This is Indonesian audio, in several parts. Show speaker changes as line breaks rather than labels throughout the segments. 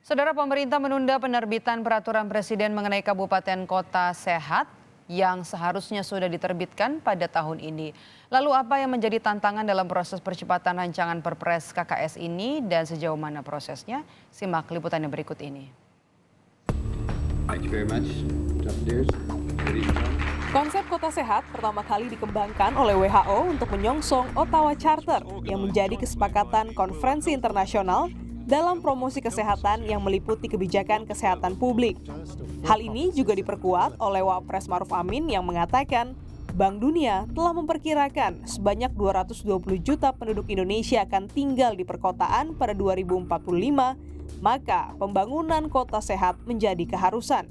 Saudara, pemerintah menunda penerbitan peraturan presiden mengenai kabupaten kota sehat yang seharusnya sudah diterbitkan pada tahun ini. Lalu apa yang menjadi tantangan dalam proses percepatan rancangan Perpres KKS ini dan sejauh mana prosesnya? Simak liputannya berikut ini.
Thank you very much, Ladies and gentlemen.
Konsep kota sehat pertama kali dikembangkan oleh WHO untuk menyongsong Ottawa Charter yang menjadi kesepakatan konferensi internasional dalam promosi kesehatan yang meliputi kebijakan kesehatan publik. Hal ini juga diperkuat oleh Wapres Maruf Amin yang mengatakan Bank Dunia telah memperkirakan sebanyak 220 juta penduduk Indonesia akan tinggal di perkotaan pada 2045, maka pembangunan kota sehat menjadi keharusan.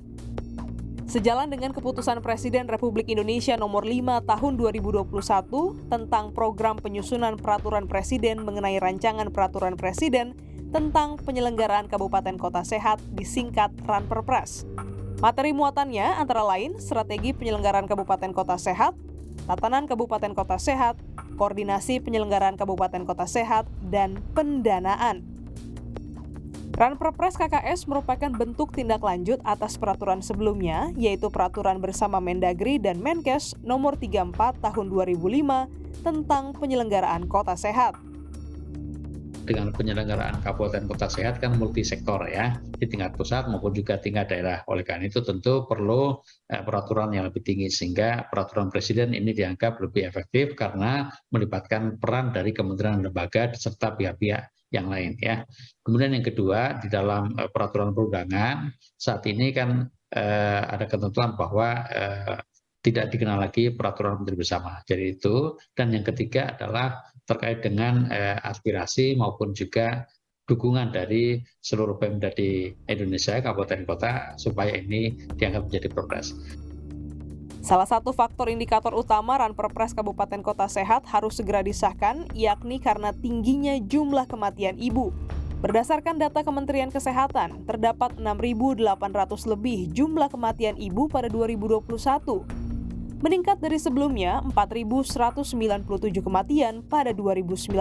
Sejalan dengan keputusan Presiden Republik Indonesia nomor 5 tahun 2021 tentang program penyusunan peraturan presiden mengenai rancangan peraturan presiden tentang penyelenggaraan Kabupaten Kota Sehat disingkat Ranperpres. Materi muatannya antara lain strategi penyelenggaraan Kabupaten Kota Sehat, tatanan Kabupaten Kota Sehat, koordinasi penyelenggaraan Kabupaten Kota Sehat, dan pendanaan. Ranperpres KKS merupakan bentuk tindak lanjut atas peraturan sebelumnya, yaitu Peraturan Bersama Mendagri dan Menkes nomor 34 tahun 2005 tentang penyelenggaraan kota sehat.
Dengan penyelenggaraan Kabupaten Kota Sehat kan multisektor ya, di tingkat pusat maupun juga tingkat daerah. Oleh karena itu tentu perlu peraturan yang lebih tinggi, sehingga peraturan presiden ini dianggap lebih efektif karena melibatkan peran dari kementerian dan lembaga serta pihak-pihak yang lain ya. Kemudian yang kedua, di dalam peraturan perundangan saat ini kan ada ketentuan bahwa tidak dikenal lagi peraturan menteri bersama. Jadi itu, dan yang ketiga adalah terkait dengan aspirasi maupun juga dukungan dari seluruh Pemda di Indonesia, kabupaten kota, supaya ini dianggap menjadi progres.
Salah satu faktor indikator utama Ranperpres Kabupaten Kota Sehat harus segera disahkan, yakni karena tingginya jumlah kematian ibu. Berdasarkan data Kementerian Kesehatan, terdapat 6.800 lebih jumlah kematian ibu pada 2021. Meningkat dari sebelumnya 4.197 kematian pada 2019.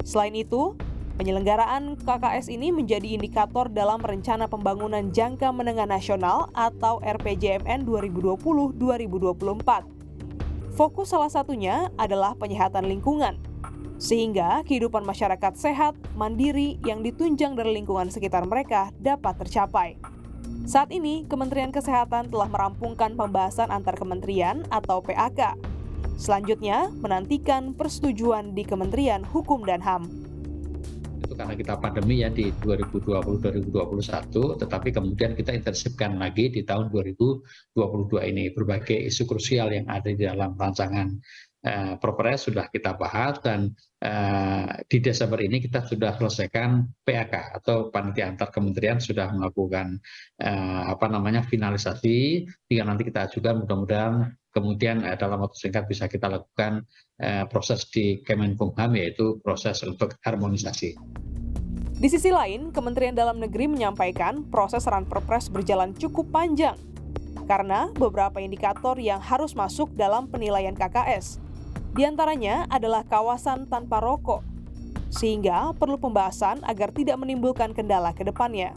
Selain itu, penyelenggaraan KKS ini menjadi indikator dalam Rencana Pembangunan Jangka Menengah Nasional atau RPJMN 2020-2024. Fokus salah satunya adalah penyehatan lingkungan, sehingga kehidupan masyarakat sehat, mandiri yang ditunjang dari lingkungan sekitar mereka dapat tercapai. Saat ini, Kementerian Kesehatan telah merampungkan pembahasan antar kementerian atau PAK. Selanjutnya, menantikan persetujuan di Kementerian Hukum dan HAM.
Itu karena kita pandemi ya di 2020-2021, tetapi kemudian kita intensifkan lagi di tahun 2022 ini. Berbagai isu krusial yang ada di dalam rancangan Perpres sudah kita bahas, dan di Desember ini kita sudah selesaikan PAK atau panitia antar kementerian sudah melakukan finalisasi, hingga nanti kita ajukan, mudah-mudahan kemudian dalam waktu singkat bisa kita lakukan proses di Kemenkumham, yaitu proses untuk harmonisasi.
Di sisi lain, Kementerian Dalam Negeri menyampaikan proses Ranperpres berjalan cukup panjang karena beberapa indikator yang harus masuk dalam penilaian KKS. Di antaranya adalah kawasan tanpa rokok, sehingga perlu pembahasan agar tidak menimbulkan kendala ke depannya.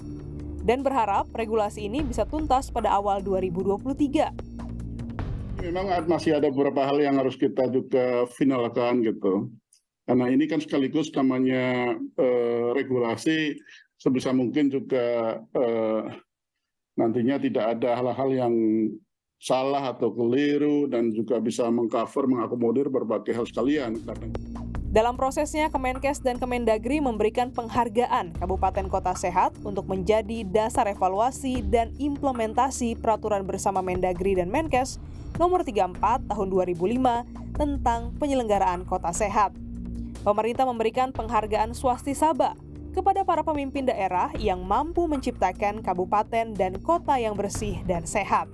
Dan berharap regulasi ini bisa tuntas pada awal 2023.
Memang masih ada beberapa hal yang harus kita juga finalkan gitu. Karena ini kan sekaligus namanya regulasi, sebisa mungkin juga nantinya tidak ada hal-hal yang salah atau keliru, dan juga bisa mengcover, mengakomodir berbagai hal sekalian.
Dalam prosesnya, Kemenkes dan Kemendagri memberikan penghargaan Kabupaten Kota Sehat untuk menjadi dasar evaluasi dan implementasi Peraturan Bersama Mendagri dan Menkes nomor 34 tahun 2005 tentang penyelenggaraan kota sehat. Pemerintah memberikan penghargaan swastisaba kepada para pemimpin daerah yang mampu menciptakan kabupaten dan kota yang bersih dan sehat.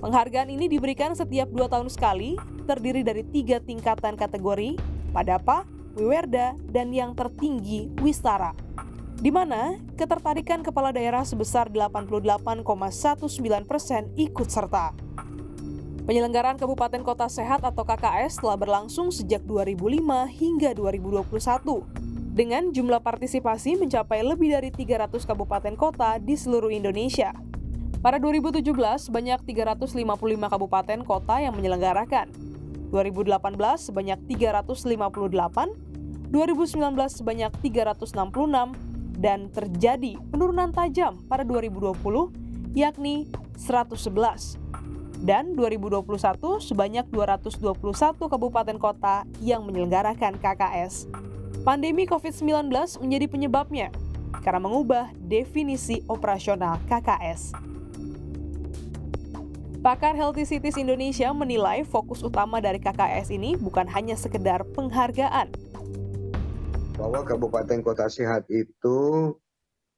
Penghargaan ini diberikan setiap 2 tahun sekali, terdiri dari 3 tingkatan kategori, Padapa, Wiwerda, dan yang tertinggi Wistara, di mana ketertarikan kepala daerah sebesar 88,19% ikut serta. Penyelenggaraan Kabupaten Kota Sehat atau KKS telah berlangsung sejak 2005 hingga 2021. dengan jumlah partisipasi mencapai lebih dari 300 kabupaten kota di seluruh Indonesia. Pada 2017, sebanyak 355 kabupaten kota yang menyelenggarakan. 2018 sebanyak 358, 2019 sebanyak 366, dan terjadi penurunan tajam pada 2020, yakni 111. Dan 2021 sebanyak 221 kabupaten kota yang menyelenggarakan KKS. Pandemi COVID-19 menjadi penyebabnya karena mengubah definisi operasional KKS. Pakar Healthy Cities Indonesia menilai fokus utama dari KKS ini bukan hanya sekedar penghargaan.
Bahwa Kabupaten Kota Sehat itu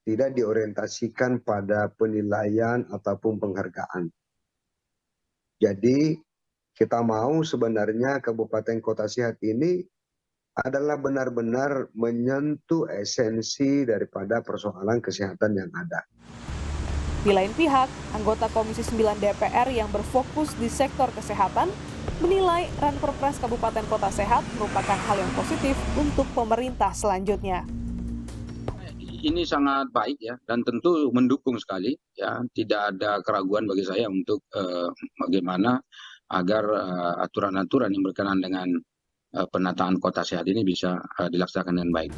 tidak diorientasikan pada penilaian ataupun penghargaan. Jadi kita mau sebenarnya Kabupaten Kota Sehat ini adalah benar-benar menyentuh esensi daripada persoalan kesehatan yang ada.
Di lain pihak, anggota Komisi 9 DPR yang berfokus di sektor kesehatan menilai Ranperpres Kabupaten Kota Sehat merupakan hal yang positif untuk pemerintah selanjutnya.
Ini sangat baik ya, dan tentu mendukung sekali ya. Tidak ada keraguan bagi saya untuk bagaimana agar aturan-aturan yang berkenaan dengan penataan kota sehat ini bisa dilaksanakan dengan baik.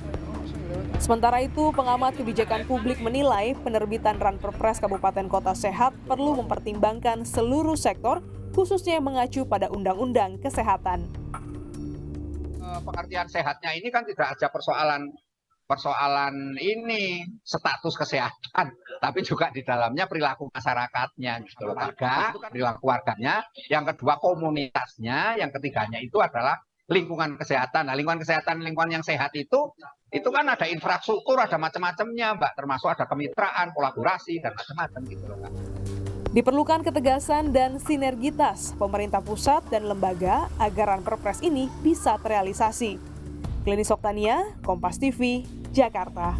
Sementara itu, pengamat kebijakan publik menilai penerbitan Ranperpres Kabupaten Kota Sehat perlu mempertimbangkan seluruh sektor, khususnya yang mengacu pada Undang-Undang Kesehatan.
Pengertian sehatnya ini kan tidak ada persoalan ini status kesehatan, tapi juga di dalamnya perilaku masyarakatnya, gitu loh. Perilaku warganya, yang kedua komunitasnya, yang ketiganya itu adalah lingkungan kesehatan. Nah, lingkungan kesehatan, lingkungan yang sehat itu kan ada infrastruktur, ada macam-macamnya, Mbak, termasuk ada kemitraan, kolaborasi dan macam-macam gitu loh, Mbak.
Diperlukan ketegasan dan sinergitas pemerintah pusat dan lembaga agar Ranperpres ini bisa terrealisasi. Klinis Oktania, Kompas TV, Jakarta.